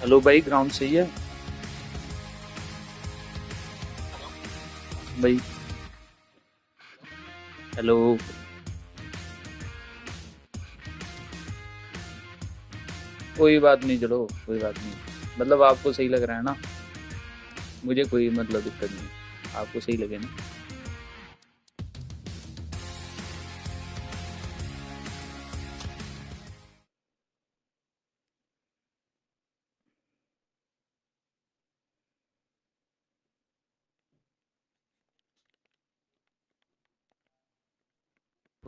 Hello भाई, ground सही है भाई? हेलो। कोई बात नहीं, चलो कोई बात नहीं। मतलब आपको सही लग रहा है ना? मुझे कोई मतलब दिक्कत नहीं, आपको सही लगे ना?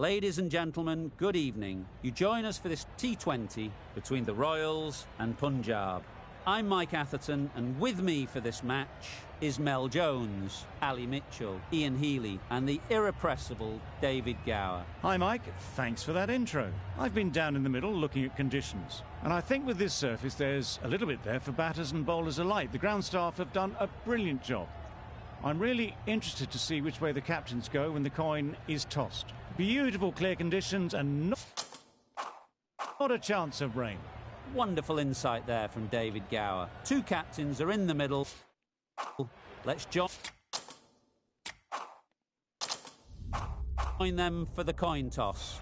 Ladies and gentlemen, good evening. You join us for this T20 between the Royals and Punjab. I'm Mike Atherton, and with me for this match is Mel Jones, Ali Mitchell, Ian Healy, and the irrepressible David Gower. Hi Mike, thanks for that intro. I've been down in the middle looking at conditions, and I think with this surface there's a little bit there for batters and bowlers alike. The ground staff have done a brilliant job. I'm really interested to see which way the captains go when the coin is tossed. Beautiful clear conditions and not a chance of rain. Wonderful insight there from David Gower. Two captains are in the middle. Let's join them for the coin toss.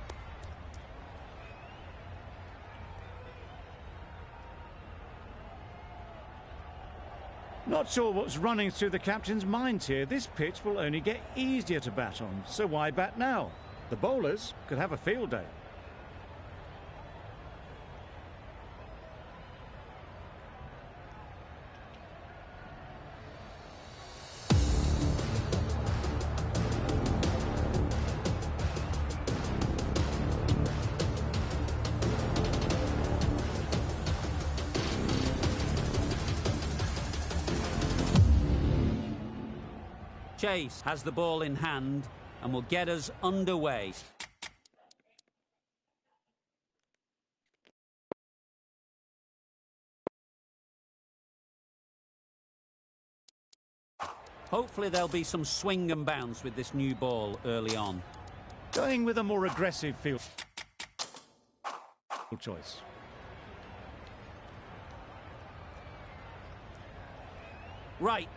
Not sure what's running through the captain's minds here. This pitch will only get easier to bat on, so why bat now? The bowlers could have a field day. Chase has the ball in hand and will get us underway. Hopefully there'll be some swing and bounce with this new ball early on. Going with a more aggressive field choice. Right.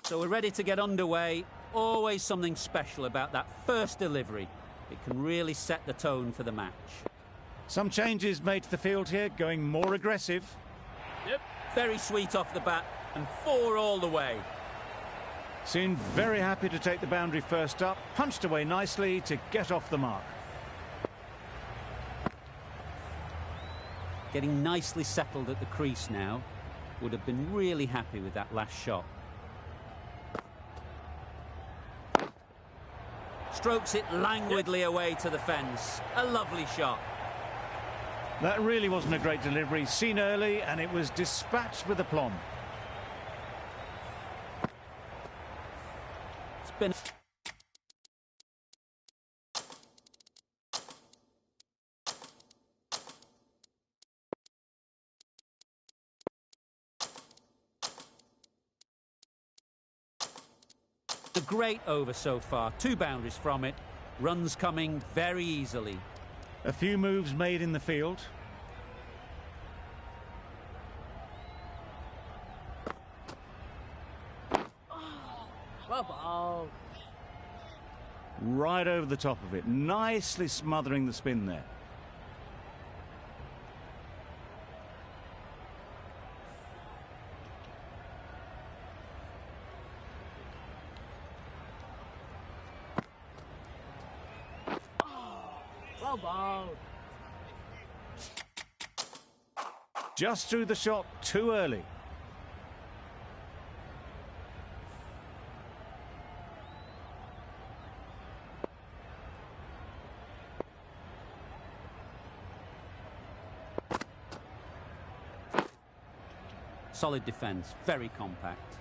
So we're ready to get underway. Always something special about that first delivery. It can really set the tone for the match. Some changes made to the field here, going more aggressive. Yep, very sweet off the bat and 4 all the way. Seemed very happy to take the boundary first up, punched away nicely to get off the mark. Getting nicely settled at the crease now. Would have been really happy with that last shot. Strokes it languidly away to the fence. A lovely shot. That really wasn't a great delivery. Seen early, and it was dispatched with aplomb. It's been a great over so far. 2 boundaries from it. Runs coming very easily. A few moves made in the field. Oh. Right over the top of it, nicely smothering the spin there. Just threw the shot too early. Solid defence, very compact.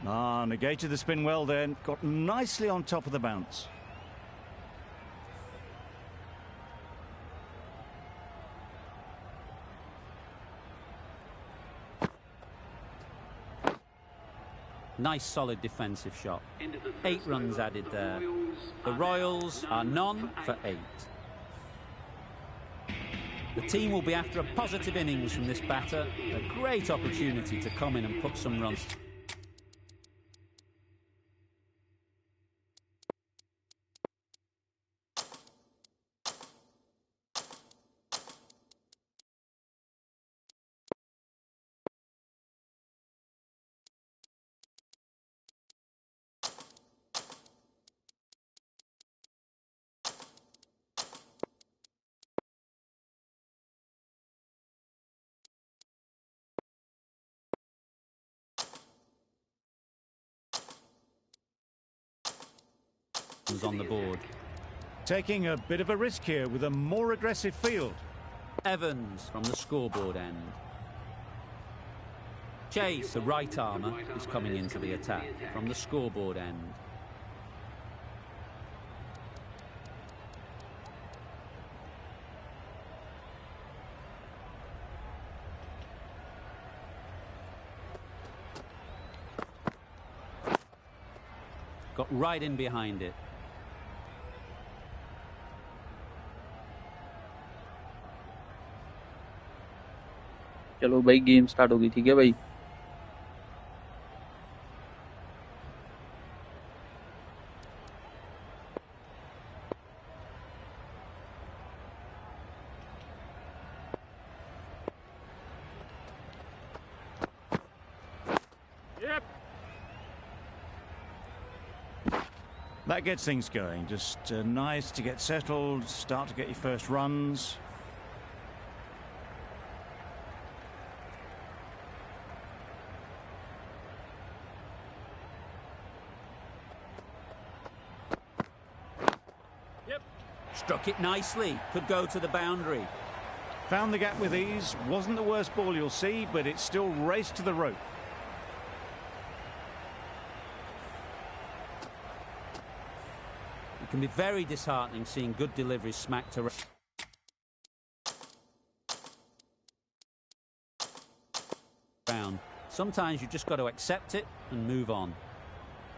Negated the spin well then, got nicely on top of the bounce. Nice solid defensive shot. 8 runs added there. The Royals are none for 8. The team will be after a positive innings from this batter. A great opportunity to come in and put some runs. On the board. Taking a bit of a risk here with a more aggressive field. Evans from the scoreboard end. Chase, the right armour, is coming into the attack from the scoreboard end. Got right in behind it. चलो भाई game start हो गई ठीक है भाई That gets things going. Just nice to get settled, start to get your first runs. Struck it nicely. Could go to the boundary. Found the gap with ease. Wasn't the worst ball you'll see, but it still raced to the rope. It can be very disheartening seeing good deliveries smacked around. Sometimes you just got to accept it and move on.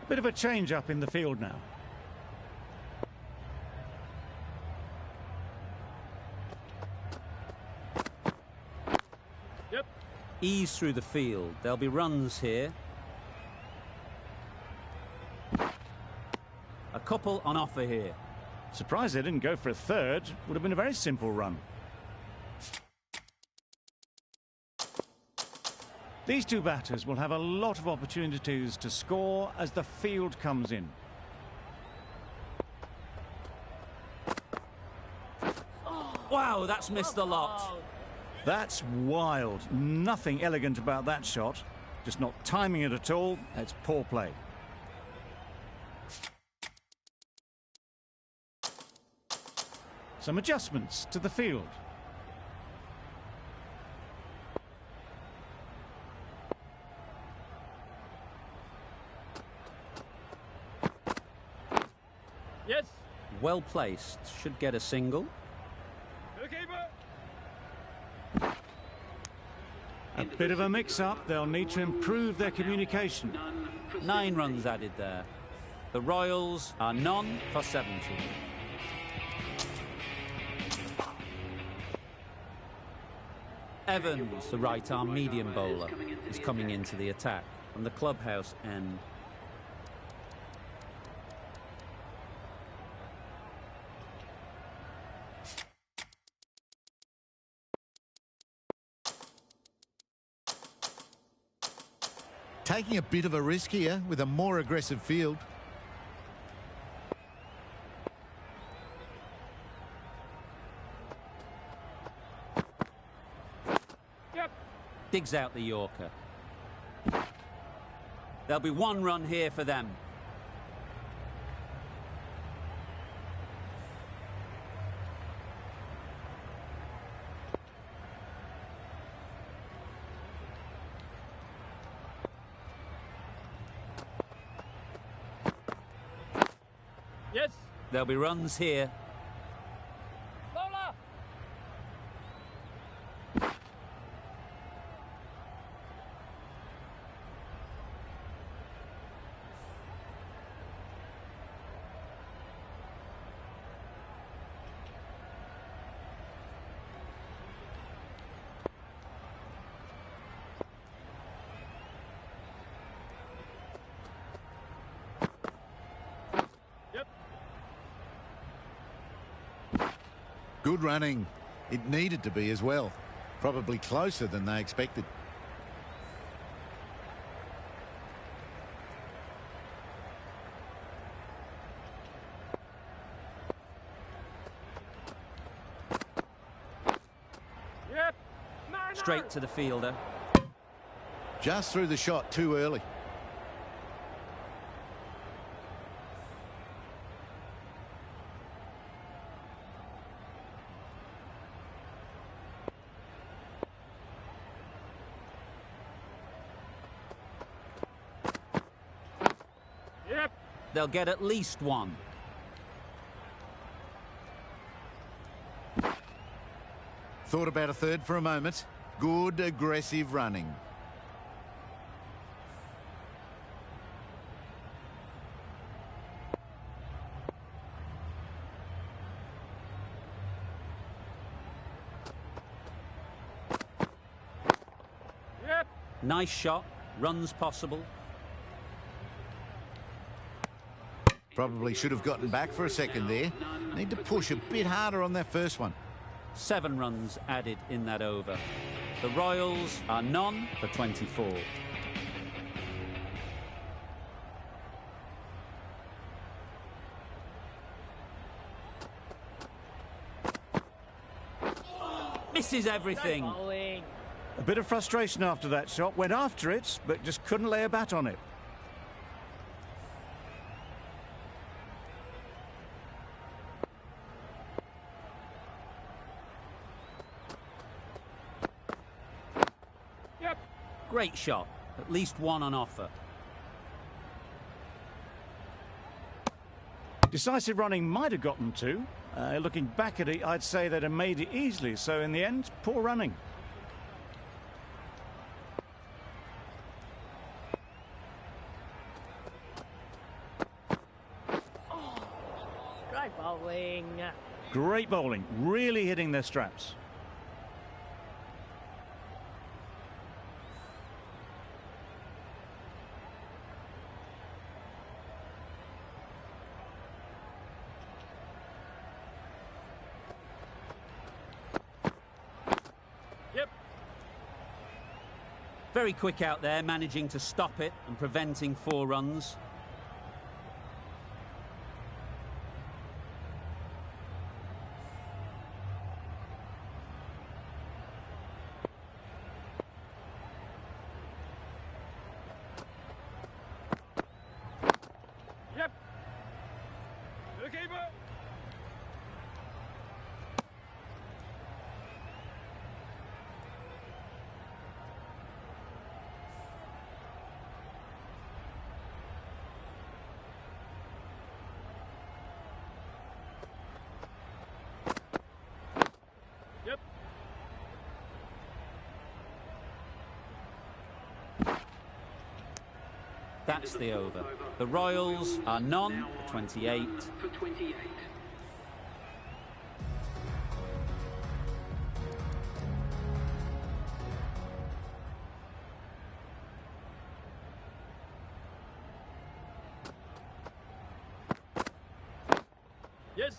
Bit of a change up in the field now. Ease through the field. There'll be runs here. A couple on offer here. Surprised they didn't go for a third. Would have been a very simple run. These two batters will have a lot of opportunities to score as the field comes in. Wow, that's missed the lot. That's wild. Nothing elegant about that shot. Just not timing it at all. It's poor play. Some adjustments to the field. Yes. Well placed. Should get a single. A bit of a mix-up. They'll need to improve their communication. 9 runs added there. The Royals are none for 70. Evans, the right-arm medium bowler, is coming into the attack from the clubhouse end. Taking a bit of a risk here with a more aggressive field. Digs out the Yorker. There'll be 1 run here for them. Yes. There'll be runs here. Good running. It needed to be as well. Probably closer than they expected. Straight to the fielder. Just threw the shot too early. They'll get at least one. Thought about a third for a moment. Good aggressive running. Nice shot. Runs possible. Probably should have gotten back for a second there. Need to push a bit harder on that first one. 7 runs added in that over. The Royals are none for 24. Misses everything. A bit of frustration after that shot. Went after it, but just couldn't lay a bat on it. Great shot. At least one on offer. Decisive running might have gotten 2. Looking back at it, I'd say they'd have made it easily. So in the end, poor running. Great bowling. Great bowling. Really hitting their straps. Very quick out there, managing to stop it and preventing 4 runs. That's the over. The Royals are none for 28. Yes.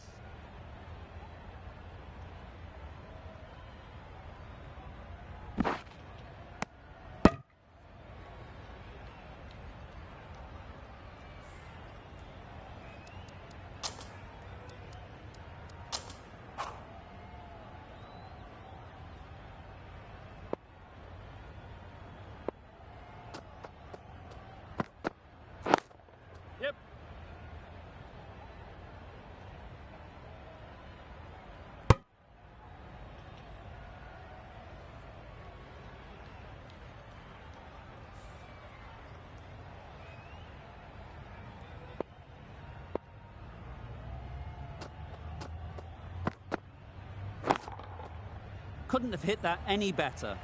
Couldn't have hit that any better.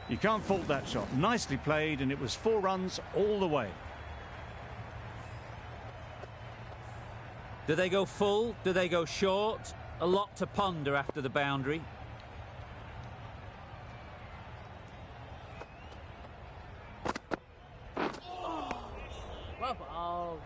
You can't fault that shot. Nicely played, and it was 4 runs all the way. Do they go full? Do they go short? A lot to ponder after the boundary. Well bowled.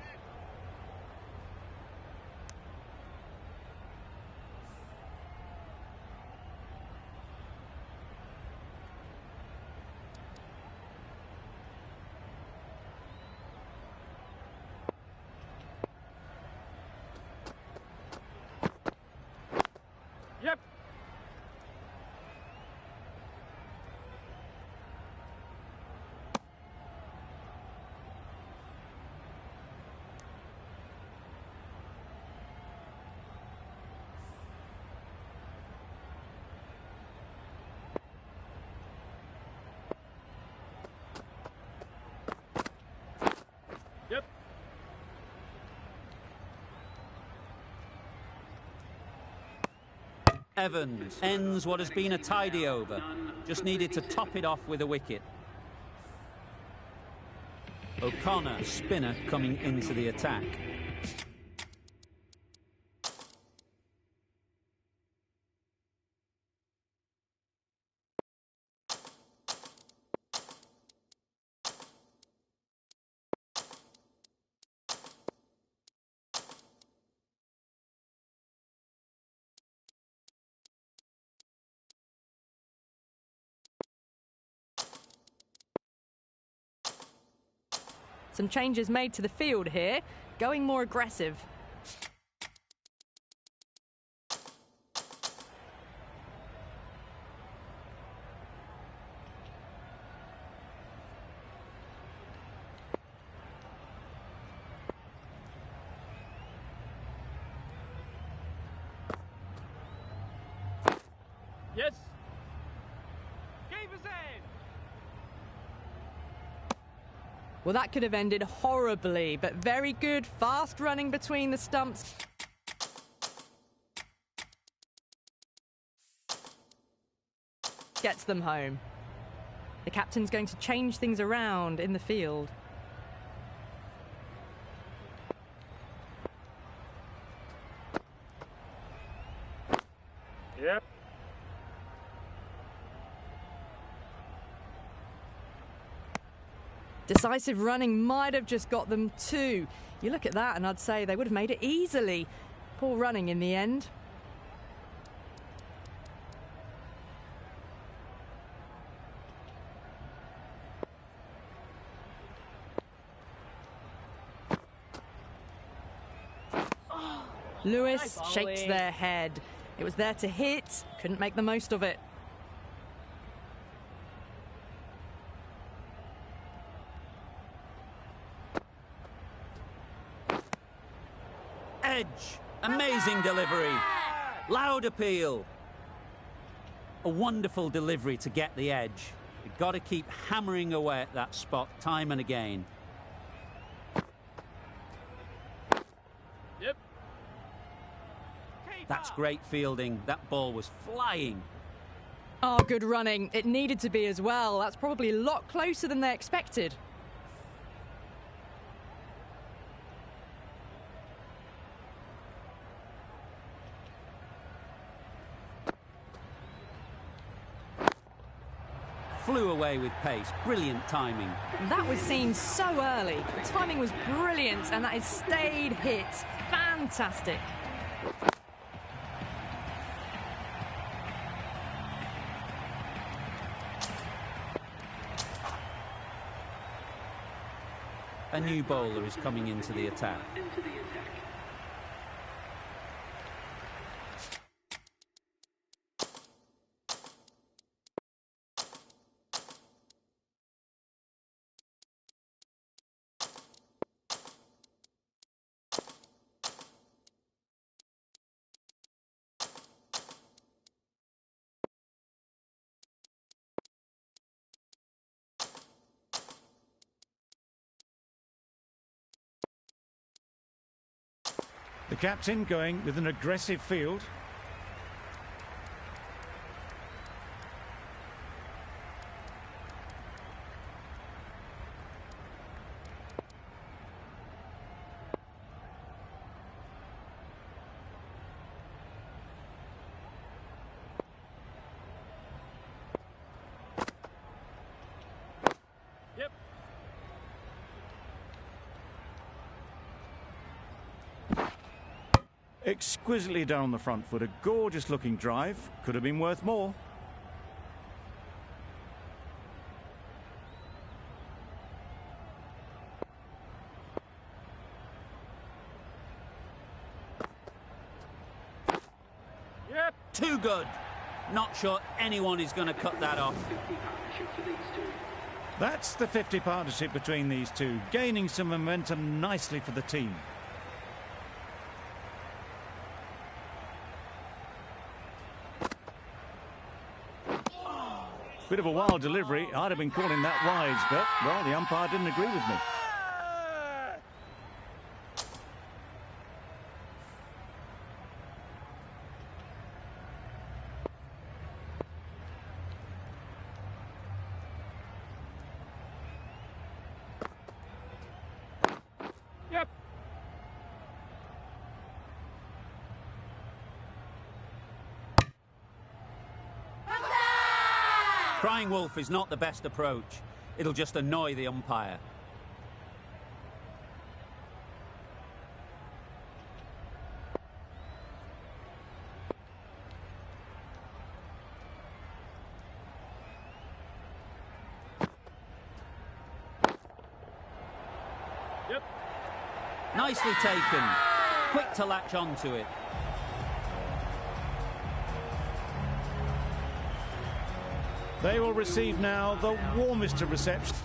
Evans ends what has been a tidy over. Just needed to top it off with a wicket. O'Connor, spinner, coming into the attack. Some changes made to the field here, going more aggressive. Yes. Keeper's in. Well, that could have ended horribly, but very good, fast running between the stumps. Gets them home. The captain's going to change things around in the field. Yep. Decisive running might have just got them two. You look at that and I'd say they would have made it easily. Poor running in the end. Lewis shakes their head. It was there to hit, couldn't make the most of it. Edge. Amazing delivery. Loud appeal. A wonderful delivery to get the edge. You've got to keep hammering away at that spot time and again. Yep. That's great fielding. That ball was flying. Oh, good running. It needed to be as well. That's probably a lot closer than they expected. Flew away with pace. Brilliant timing. That was seen so early. The timing was brilliant, and that is stayed hit. Fantastic. A new bowler is coming into the attack. The captain going with an aggressive field. Yep. Exquisitely done on the front foot. A gorgeous looking drive. Could have been worth more. Yep. Too good. Not sure anyone is going to cut that off. That's the 50 partnership between these two, gaining some momentum nicely for the team. Bit of a wild delivery. I'd have been calling that wise, but, well, the umpire didn't agree with me. Crying wolf is not the best approach. It'll just annoy the umpire. Yep. Nicely taken. Quick to latch onto it. They will receive now the warmest of receptions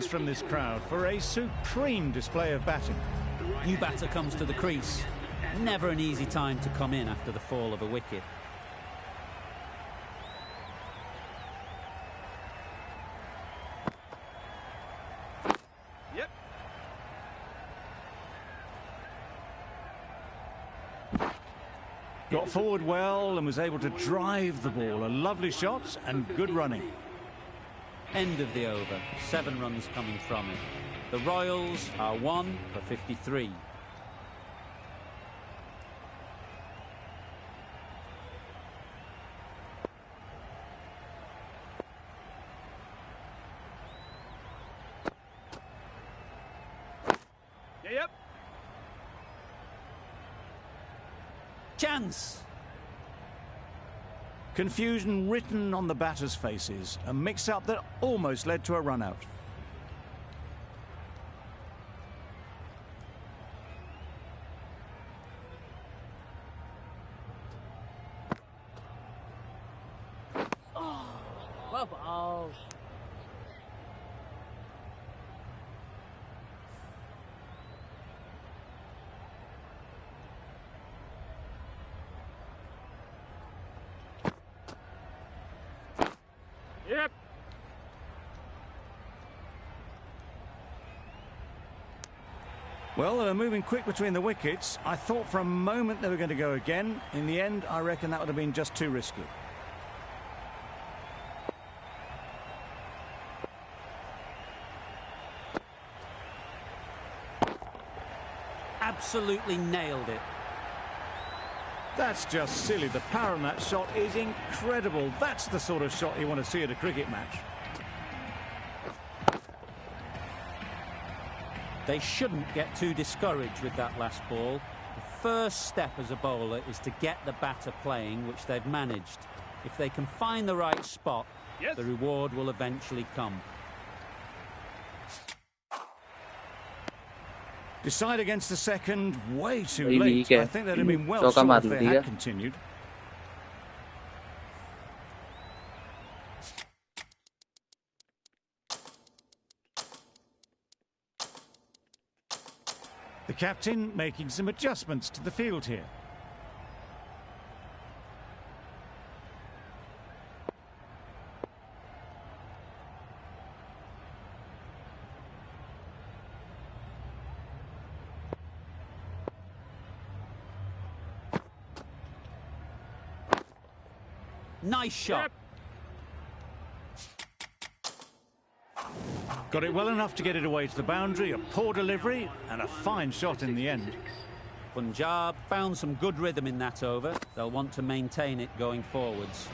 from this crowd for a supreme display of batting. New batter comes to the crease. Never an easy time to come in after the fall of a wicket. Yep. Got forward well and was able to drive the ball. A lovely shot and good running. End of the over. 7 runs coming from it. The Royals are 1 for 53. Yep. Chance! Confusion written on the batters' faces. A mix-up that almost led to a run-out. Well bowled. Yep. Well, they were moving quick between the wickets. I thought for a moment they were going to go again. In the end, I reckon that would have been just too risky. Absolutely nailed it. That's just silly. The power on that shot is incredible. That's the sort of shot you want to see at a cricket match. They shouldn't get too discouraged with that last ball. The first step as a bowler is to get the batter playing, which they've managed. If they can find the right spot, Yes. the reward will eventually come. Decide against the second, way too Very late. weak hai. I think they'd have been well Chauka short maar if they diya. had continued. The captain making some adjustments to the field here. Nice shot. Got it well enough to get it away to the boundary. A poor delivery and a fine shot in the end. Punjab found some good rhythm in that over. They'll want to maintain it going forwards.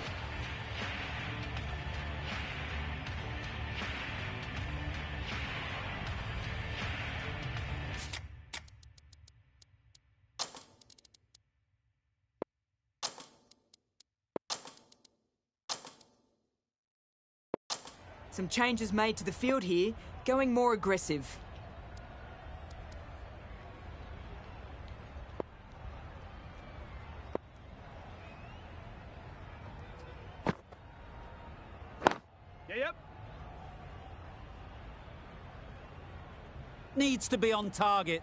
Some changes made to the field here, going more aggressive. Yep. Needs to be on target.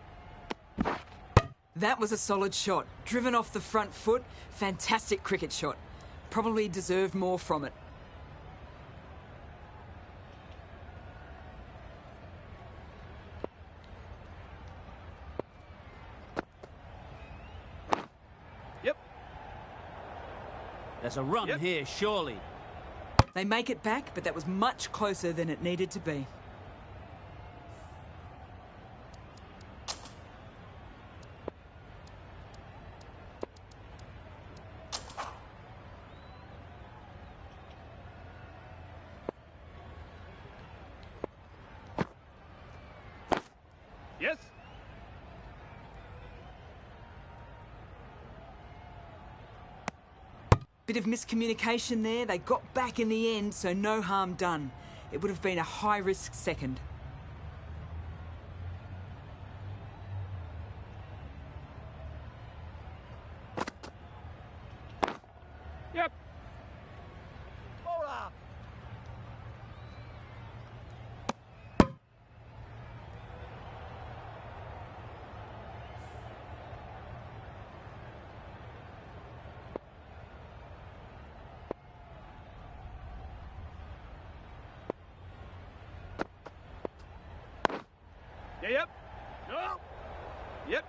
That was a solid shot, driven off the front foot. Fantastic cricket shot. Probably deserved more from it. Yep. There's a run Yep. here, surely. They make it back, but that was much closer than it needed to be. Yes. Bit of miscommunication there. They got back in the end, so no harm done. It would have been a high-risk second. Yep. Yep. No. Yep.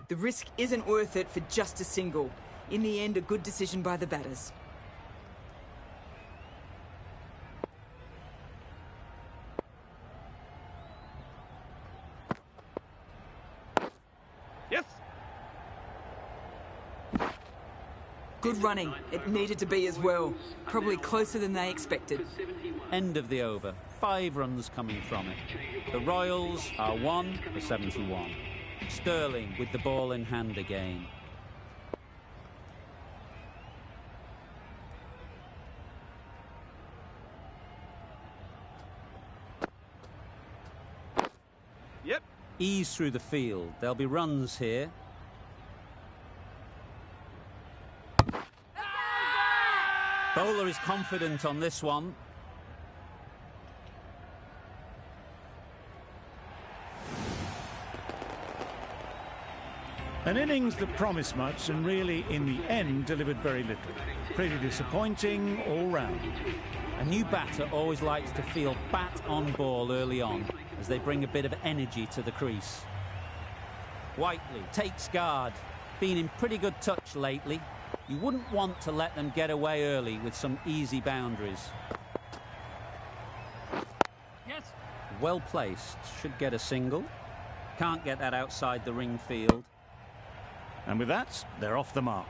The risk isn't worth it for just a single. In the end, a good decision by the batters. Yes. Good running. It needed to be as well. Probably closer than they expected. End of the over. 5 runs coming from it. The Royals are 1 for 71. Sterling with the ball in hand again. Yep. Ease through the field. There'll be runs here. Bowler is confident on this one. An innings that promised much and really, in the end, delivered very little. Pretty disappointing all round. A new batter always likes to feel bat on ball early on as they bring a bit of energy to the crease. Whiteley takes guard. Been in pretty good touch lately. You wouldn't want to let them get away early with some easy boundaries. Yes. Well placed. Should get a single. Can't get that outside the ring field. And with that, they're off the mark.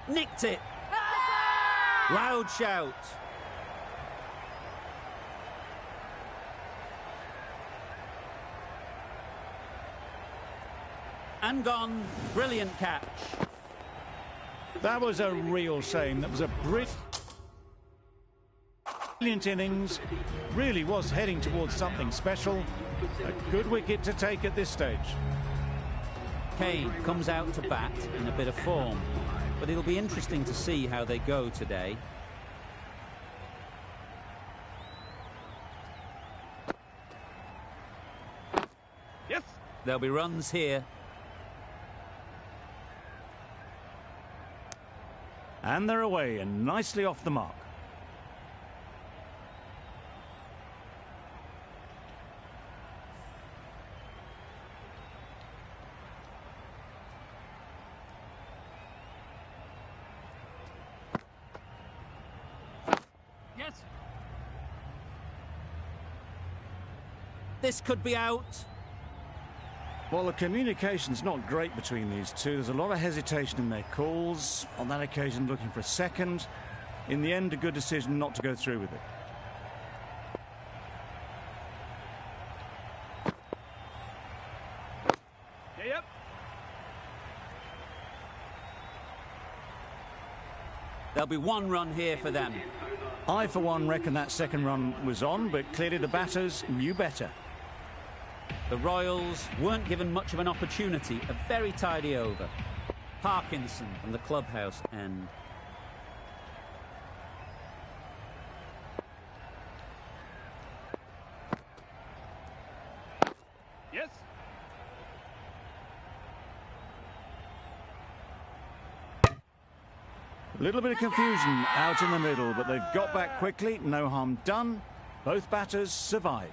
Nicked it! Loud shout. And gone. Brilliant catch. That was a real shame. That was a brilliant innings. Really was heading towards something special. A good wicket to take at this stage. Kane comes out to bat in a bit of form, but it'll be interesting to see how they go today. Yes. There'll be runs here. And they're away and nicely off the mark. Yes. This could be out. Well, the communication's not great between these two. There's a lot of hesitation in their calls. On that occasion, looking for a second. In the end, a good decision not to go through with it. Yep. There'll be 1 run here for them. I, for one, reckon that second run was on, but clearly the batters knew better. The Royals weren't given much of an opportunity. A very tidy over. Parkinson from the clubhouse end. Yes. A little bit of confusion out in the middle, but they've got back quickly. No harm done. Both batters survive.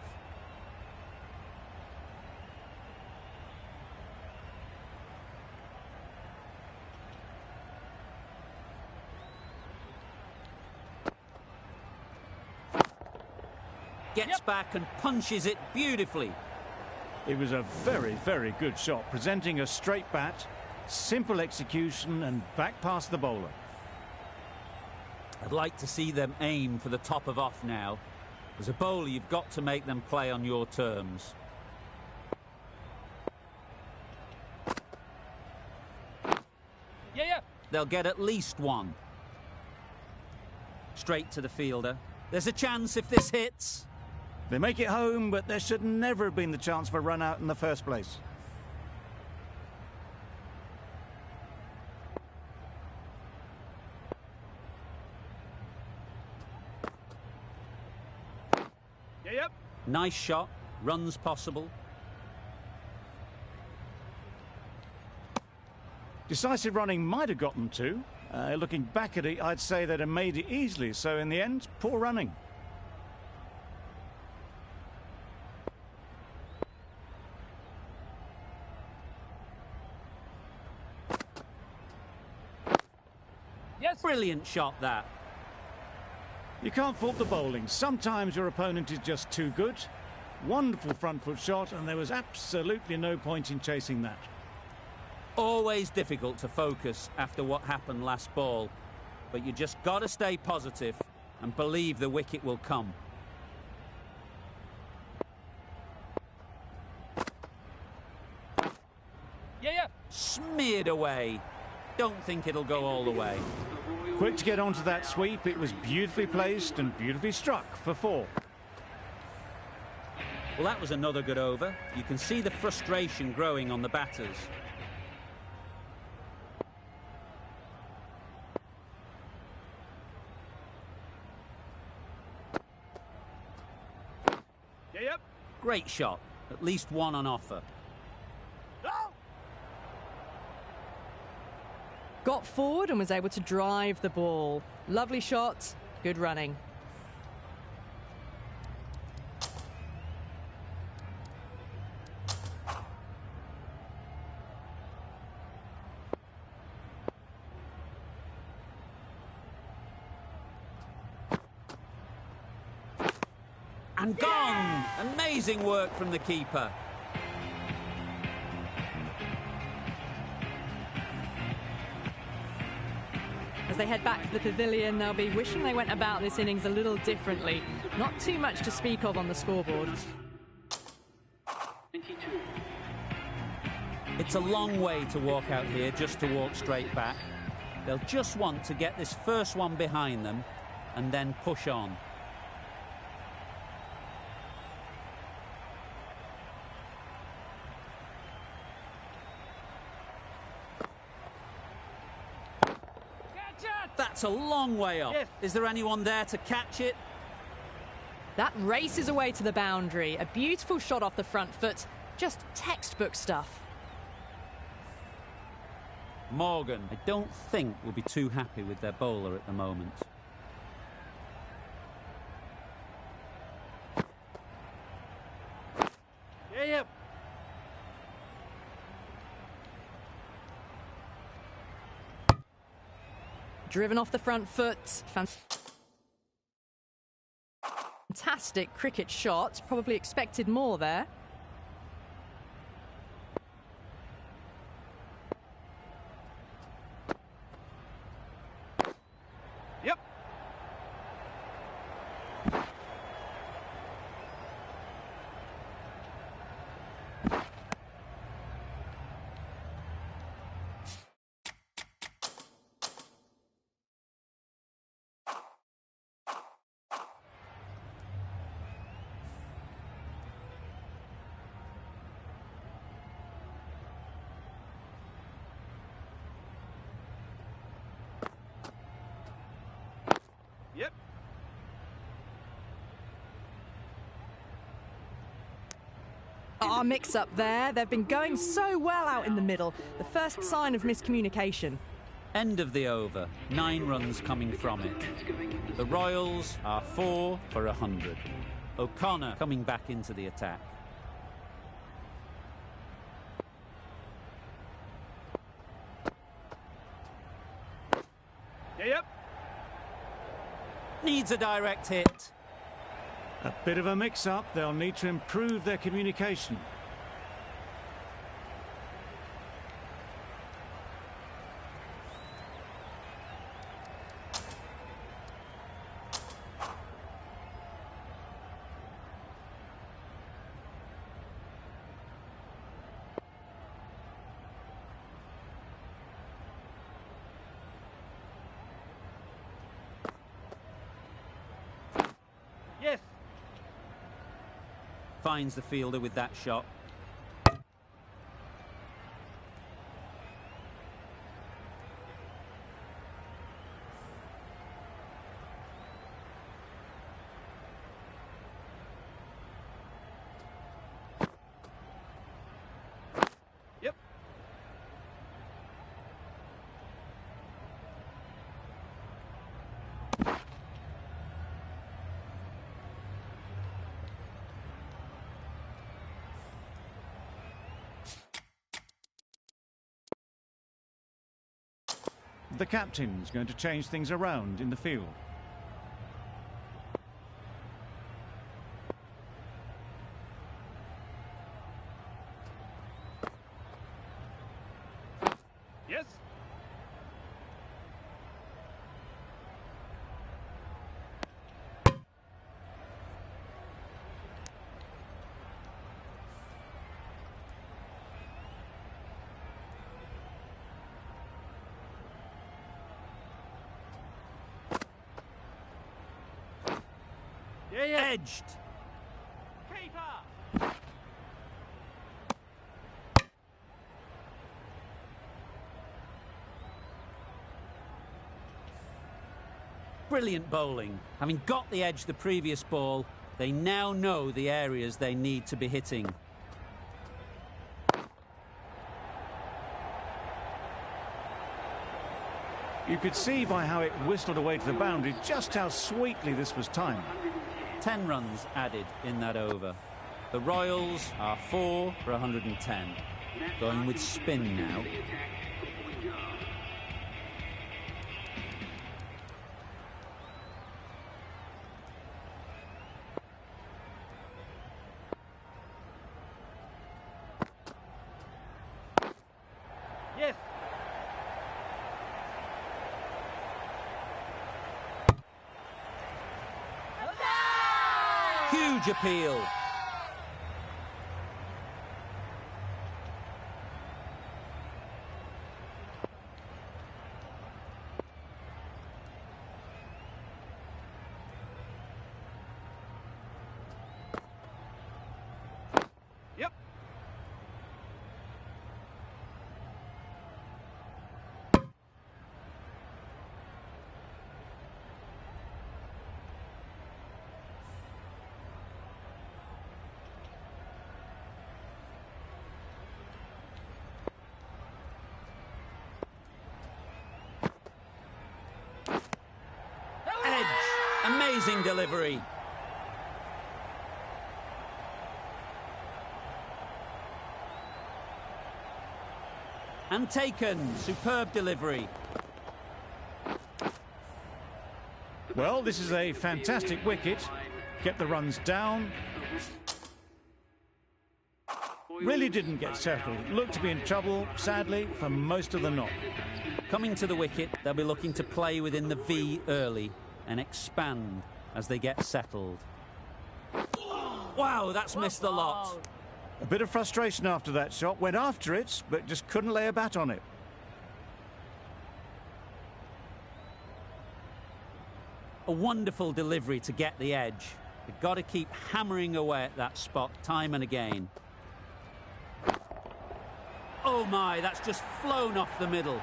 Gets back and punches it beautifully. It was a very, very good shot, presenting a straight bat, simple execution and back past the bowler. I'd like to see them aim for the top of off now. As a bowler, you've got to make them play on your terms. Yeah. They'll get at least one. Straight to the fielder. There's a chance if this hits. They make it home, but there should never have been the chance for a run out in the first place. Yeah. Nice shot. Runs possible. Decisive running might have got them two. Looking back at it, I'd say they'd have made it easily. So in the end, poor running. Yes. Brilliant shot, that. You can't fault the bowling. Sometimes your opponent is just too good. Wonderful front foot shot, and there was absolutely no point in chasing that. Always difficult to focus after what happened last ball. But you just got to stay positive and believe the wicket will come. Yeah. Smeared away. Don't think it'll go all the way. Quick to get onto that sweep. It was beautifully placed and beautifully struck for 4. Well, that was another good over. You can see the frustration growing on the batters. Yeah. Great shot. At least one on offer. Oh! Got forward and was able to drive the ball. Lovely shot, good running. And gone! Amazing work from the keeper. As they head back to the pavilion, they'll be wishing they went about this innings a little differently. Not too much to speak of on the scoreboard. It's a long way to walk out here just to walk straight back. They'll just want to get this first one behind them and then push on. That's a long way off. Yes. Is there anyone there to catch it? That races away to the boundary. A beautiful shot off the front foot. Just textbook stuff. Morgan, I don't think, will be too happy with their bowler at the moment. Yeah. Driven off the front foot. Fantastic cricket shot. Probably expected more there. Yep. Yep. Mix up there. They've been going so well out in the middle. The first sign of miscommunication. End of the over. 9 runs coming from it. The Royals are 4 for 100. O'Connor coming back into the attack. Yep. Needs a direct hit. A bit of a mix-up. They'll need to improve their communication. Yes. Finds the fielder with that shot. Yep. The captain's going to change things around in the field. Yes. Yeah, yeah. Edged. Keeper. Brilliant bowling. Having got the edge the previous ball, they now know the areas they need to be hitting. You could see by how it whistled away to the boundary just how sweetly this was timed. 10 runs added in that over. The Royals are 4 for 110. Going with spin now. Yes. Huge appeal. Yep. Edge. Amazing delivery. And taken. Superb delivery. Well, this is a fantastic wicket. Get the runs down. Really didn't get settled. Looked to be in trouble, sadly, for most of the knock. Coming to the wicket, they'll be looking to play within the V early and expand as they get settled. Wow, that's missed the lot. A bit of frustration after that shot. Went after it, but just couldn't lay a bat on it. A wonderful delivery to get the edge. They've got to keep hammering away at that spot time and again. Oh my, that's just flown off the middle.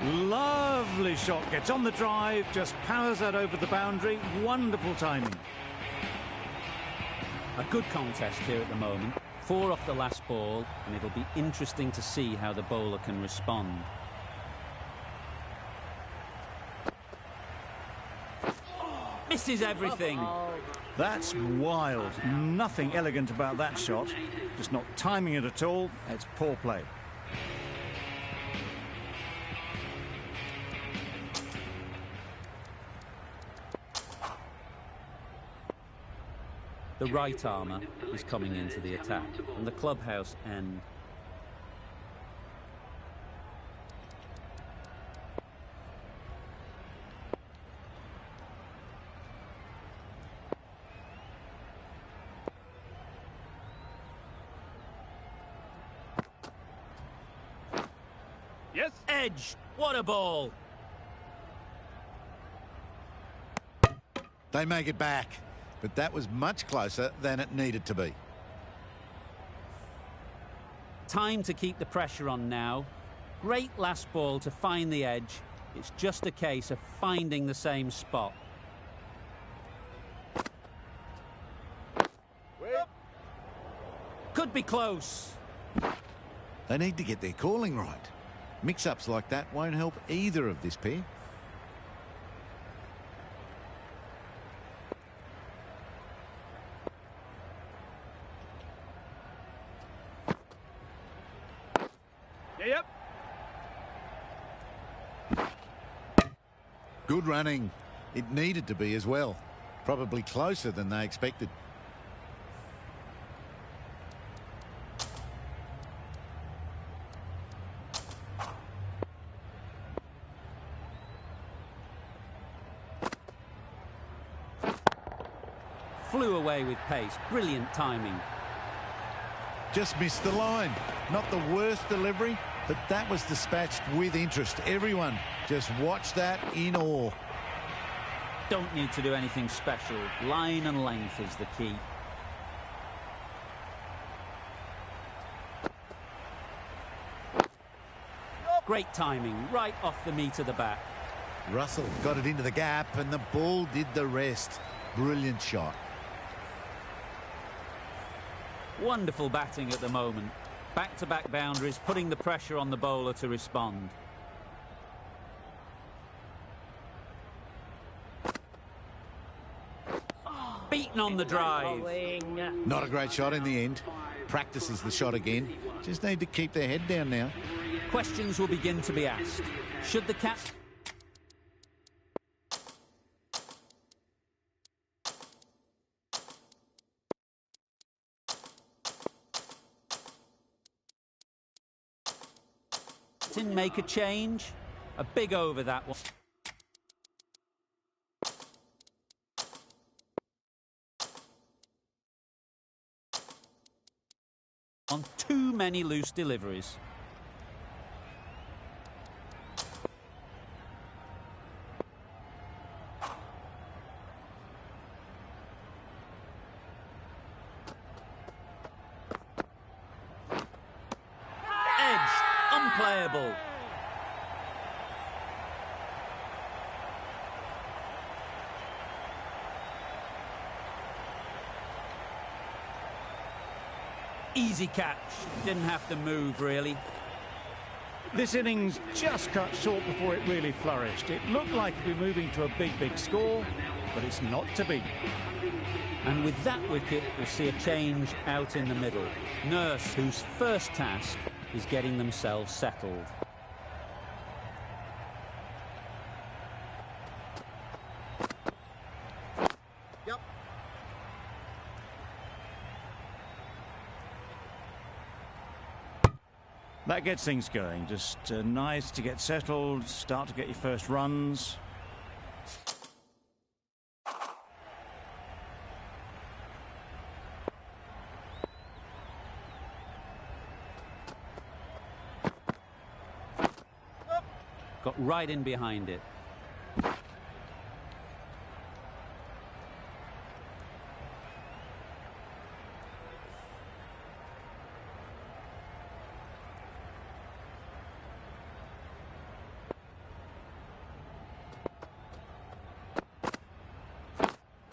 Lovely shot. Gets on the drive, just powers that over the boundary. Wonderful timing. A good contest here at the moment. 4 off the last ball, and it'll be interesting to see how the bowler can respond. Misses everything. That's wild. Nothing elegant about that shot. Just not timing it at all. It's poor play. The right armour is coming into the attack from the clubhouse end. Yes. Edge! What a ball! They make it back, but that was much closer than it needed to be. Time to keep the pressure on now. Great last ball to find the edge. It's just a case of finding the same spot. Wait. Could be close. They need to get their calling right. Mix-ups like that won't help either of this pair. Yep. Good running. It needed to be as well. Probably closer than they expected. Flew away with pace. Brilliant timing. Just missed the line. Not the worst delivery, but that was dispatched with interest. Everyone just watch that in awe. Don't need to do anything special. Line and length is the key. Great timing, right off the meat of the bat. Russell got it into the gap and the ball did the rest. Brilliant shot. Wonderful batting at the moment. Back-to-back boundaries, putting the pressure on the bowler to respond. Beaten on the drive. Not a great shot in the end. Practices the shot again. Just need to keep their head down now. Questions will begin to be asked. Should the cap... make a change? A big over that one. On too many loose deliveries. Unplayable. Easy catch. Didn't have to move, really. This innings just cut short before it really flourished. It looked like it'd be moving to a big score, but it's not to be. And with that wicket, we'll see a change out in the middle. Nurse, whose first task is getting themselves settled. Yep. That gets things going. Just nice to get settled, start to get your first runs. Got right in behind it.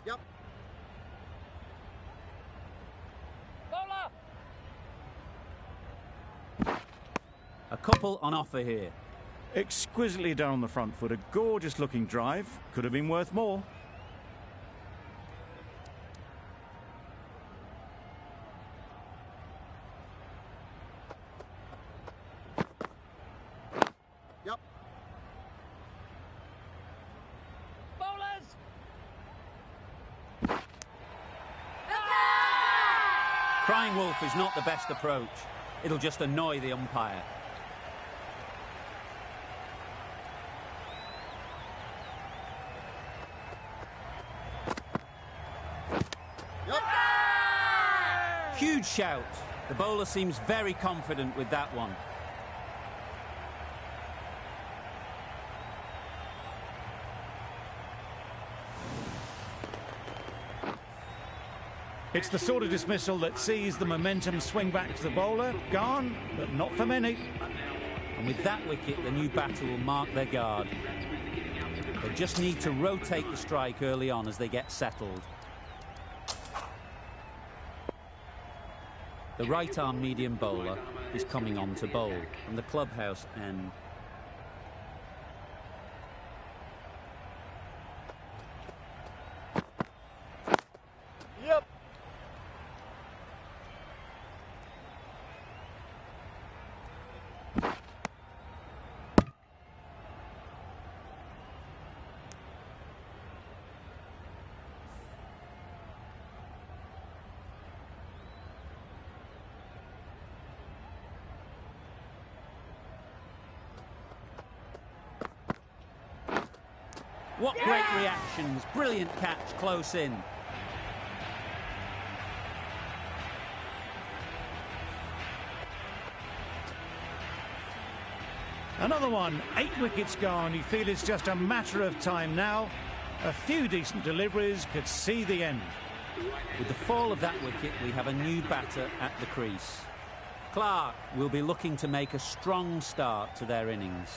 Yep. Bowler! A couple on offer here. Exquisitely done on the front foot. A gorgeous looking drive. Could have been worth more. Yep. Bowlers! Crying wolf is not the best approach. It'll just annoy the umpire. Huge shout. The bowler seems very confident with that one. It's the sort of dismissal that sees the momentum swing back to the bowler. Gone, but not for many. And with that wicket, the new batter will mark their guard. They just need to rotate the strike early on as they get settled. The right-arm medium bowler is coming on to bowl from the clubhouse end. Yep. What great reactions. Brilliant catch close in. Another one, 8 wickets gone. You feel it's just a matter of time now. A few decent deliveries could see the end. With the fall of that wicket, we have a new batter at the crease. Clark will be looking to make a strong start to their innings.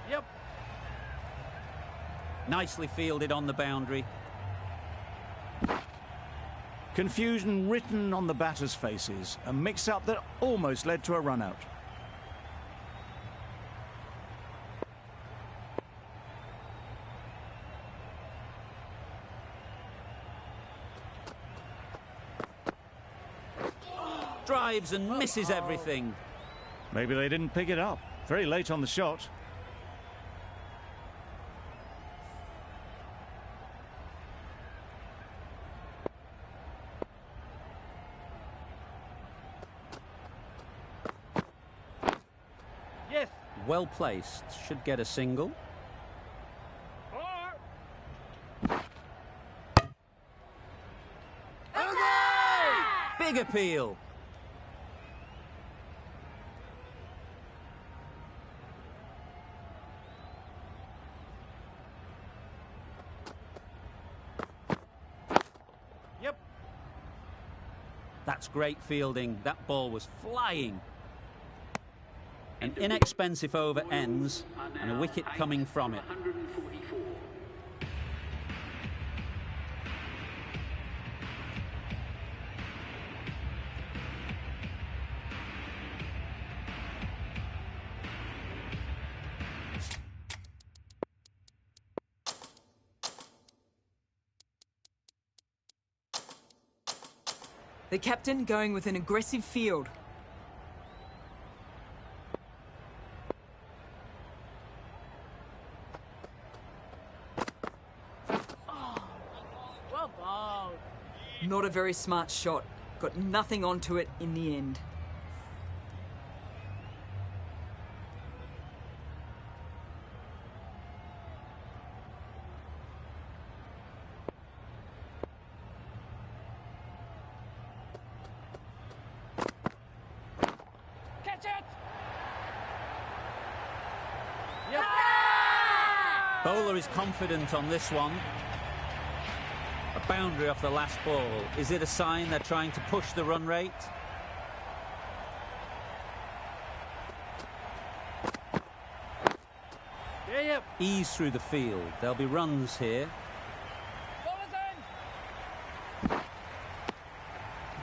Yep. Nicely fielded on the boundary. Confusion written on the batters' faces. A mix-up that almost led to a run-out. Drives and misses everything. Maybe they didn't pick it up. Very late on the shot. Yes. Well placed. Should get a single. 4. Big appeal. Yep. That's great fielding. That ball was flying. An inexpensive over ends and a wicket coming from it. The captain going with an aggressive field. Well bowled. Not a very smart shot. Got nothing onto it in the end. Catch it. Yep. Bowler is confident on this one. A boundary off the last ball. Is it a sign they're trying to push the run rate? Yeah, yep. Ease through the field. There'll be runs here. Bowler's in.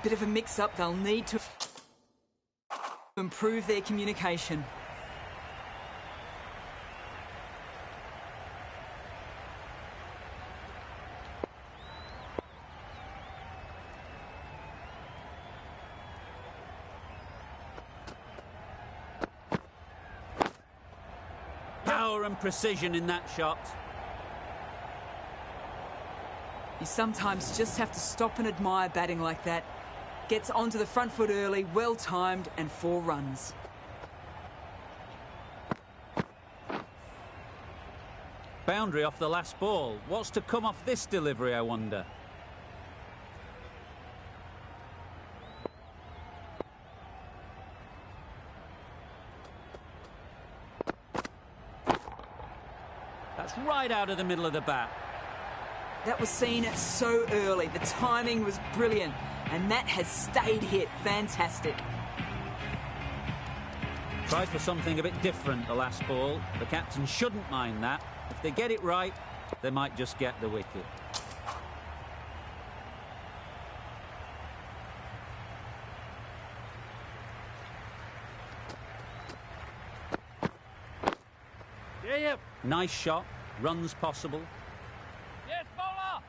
Bit of a mix-up. They'll need to improve their communication. Power and precision in that shot. You sometimes just have to stop and admire batting like that. Gets onto the front foot early, well timed, and 4 runs. Boundary off the last ball. What's to come off this delivery, I wonder? That's right out of the middle of the bat. That was seen so early. The timing was brilliant, and that has stayed hit. Fantastic. Tried for something a bit different the last ball. The captain shouldn't mind that. If they get it right, they might just get the wicket. Yeah. Nice shot. Runs possible. Yes, bowler.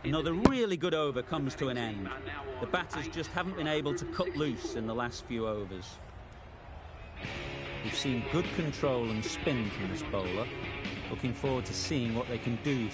Another really good over comes to an end. The batters just haven't been able to cut loose in the last few overs. We've seen good control and spin from this bowler. Looking forward to seeing what they can do.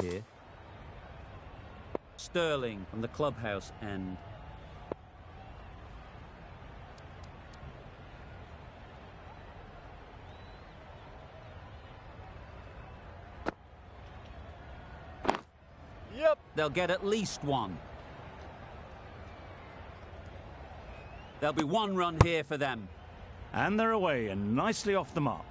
Here. Sterling from the clubhouse end. Yep. They'll get at least one. There'll be 1 run here for them. And they're away and nicely off the mark.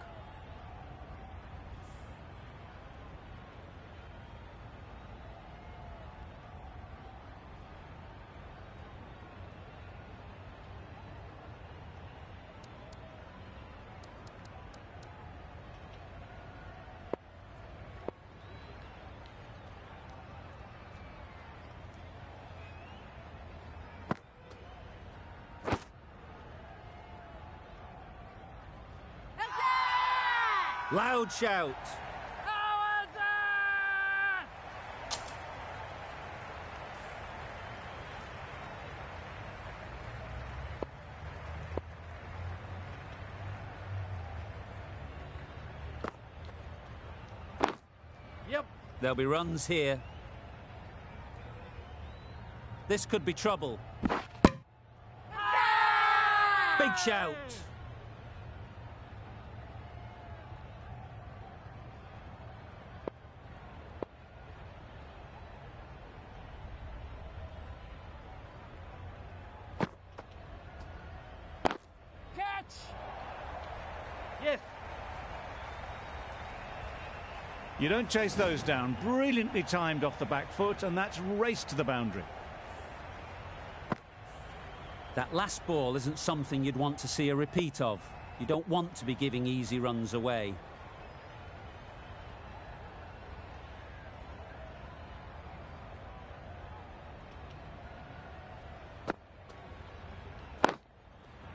Loud shout. Yep. There'll be runs here. This could be trouble. Big shout. Catch. Yes. You don't chase those down. Brilliantly timed off the back foot, and that's raced to the boundary. That last ball isn't something you'd want to see a repeat of. You don't want to be giving easy runs away.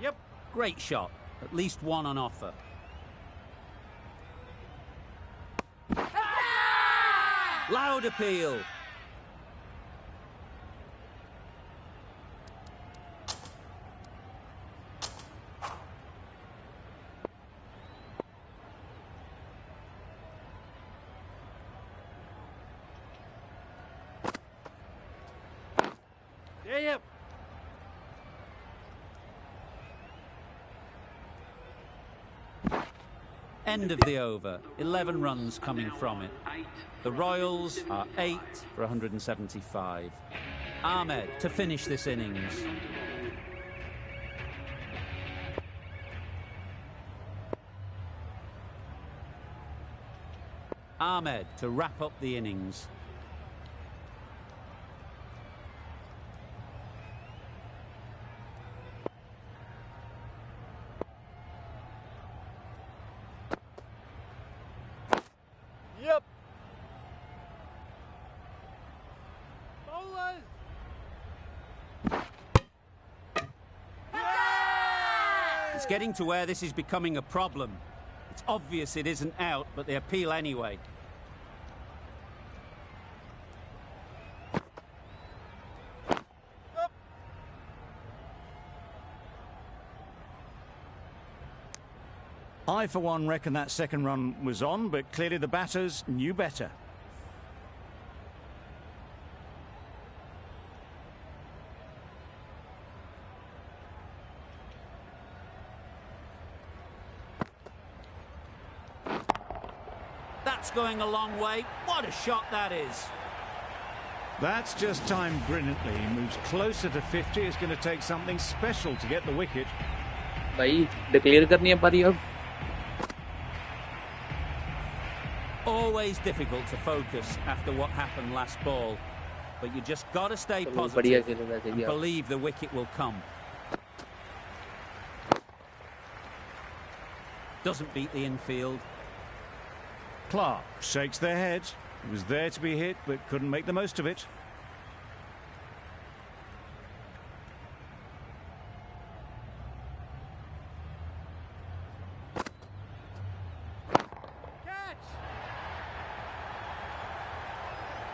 Yep. Great shot. At least 1 on offer. Loud appeal. Yep. End of the over. 11 runs coming from it. The Royals are 8 for 175. Ahmed to finish this innings. Ahmed to wrap up the innings. Yep. Bowlers. It's getting to where this is becoming a problem. It's obvious it isn't out, but they appeal anyway. I, for one, reckon that second run was on, but clearly the batters knew better. That's going a long way. What a shot that is. That's just timed brilliantly. He moves closer to 50. It's going to take something special to get the wicket. भाई declare करनी है पारी अब. Always difficult to focus after what happened last ball, but you just got to stay बढ़िया positive खेले वैसे and भी आप. believe the wicket will come. Doesn't beat the infield. Clark shakes their head. He was there to be hit, but couldn't make the most of it.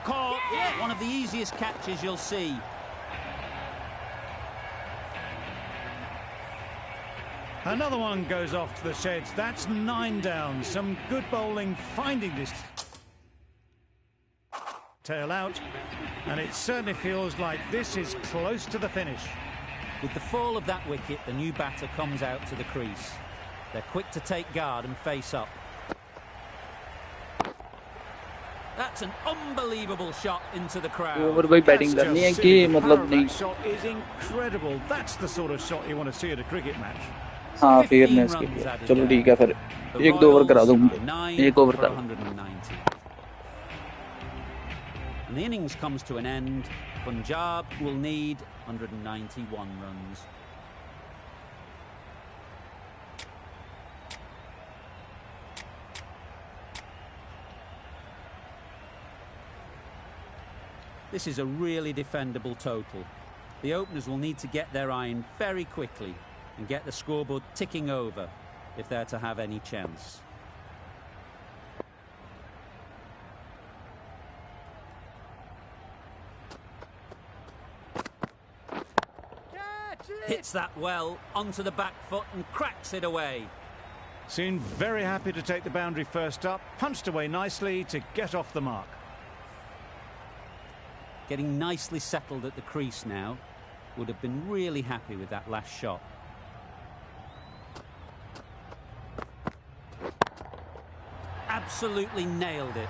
Caught. Yeah. One of the easiest catches you'll see. Another one goes off to the sheds. That's 9 down. Some good bowling finding this tail out, and it certainly feels like this is close to the finish. With the fall of that wicket, the new batter comes out to the crease. They're quick to take guard and face up. That's an unbelievable shot into the crowd. Over भाई batting करनी है कि मतलब नहीं. That shot is incredible. That's the sort of shot you want to see at a cricket match. हाँ fairness के लिए. चलो ठीक है फिर एक दो ओवर करा दो मुझे. एक ओवर करा. And the innings comes to an end. Punjab will need 191 runs. This is a really defendable total. The openers will need to get their iron very quickly and get the scoreboard ticking over if they're to have any chance. Hits that well onto the back foot and cracks it away. Seemed very happy to take the boundary first up, punched away nicely to get off the mark. Getting nicely settled at the crease now. Would have been really happy with that last shot. Absolutely nailed it.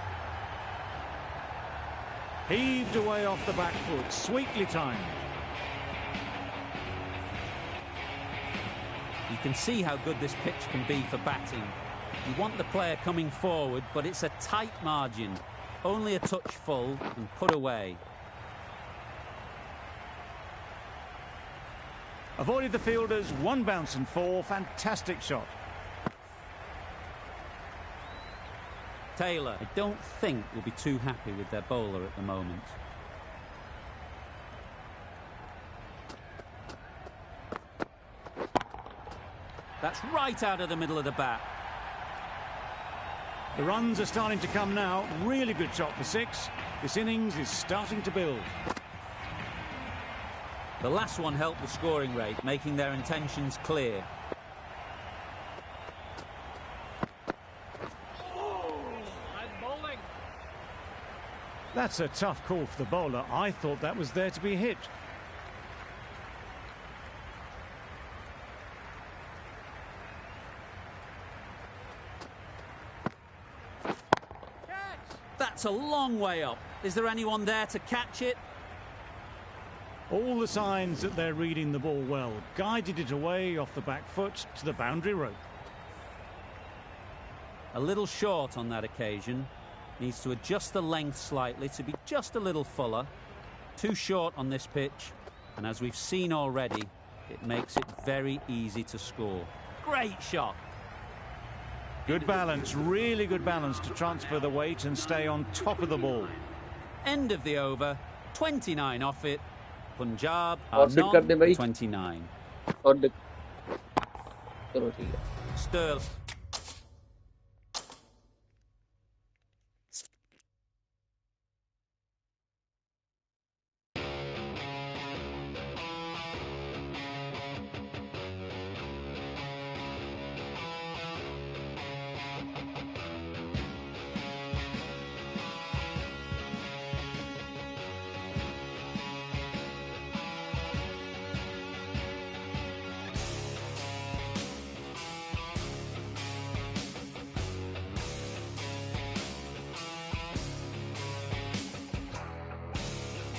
Heaved away off the back foot, sweetly timed. You can see how good this pitch can be for batting. You want the player coming forward, but it's a tight margin. Only a touch full and put away. Avoided the fielders, one bounce and 4. Fantastic shot. Taylor, I don't think, will be too happy with their bowler at the moment. That's right out of the middle of the bat. The runs are starting to come now. Really good shot for 6. This innings is starting to build. The last one helped the scoring rate, making their intentions clear. Bowling. That's a tough call for the bowler. I thought that was there to be hit. That's a long way up. Is there anyone there to catch it? All the signs that they're reading the ball well. Guided it away off the back foot to the boundary rope. A little short on that occasion. Needs to adjust the length slightly to be just a little fuller. Too short on this pitch. And as we've seen already, it makes it very easy to score. Great shot. Good balance, really good balance to transfer the weight and stay on top of the ball. End of the over. 29 off it. Punjab और are fit कर दे भाई. 29. और चलो ठीक है। Sterling.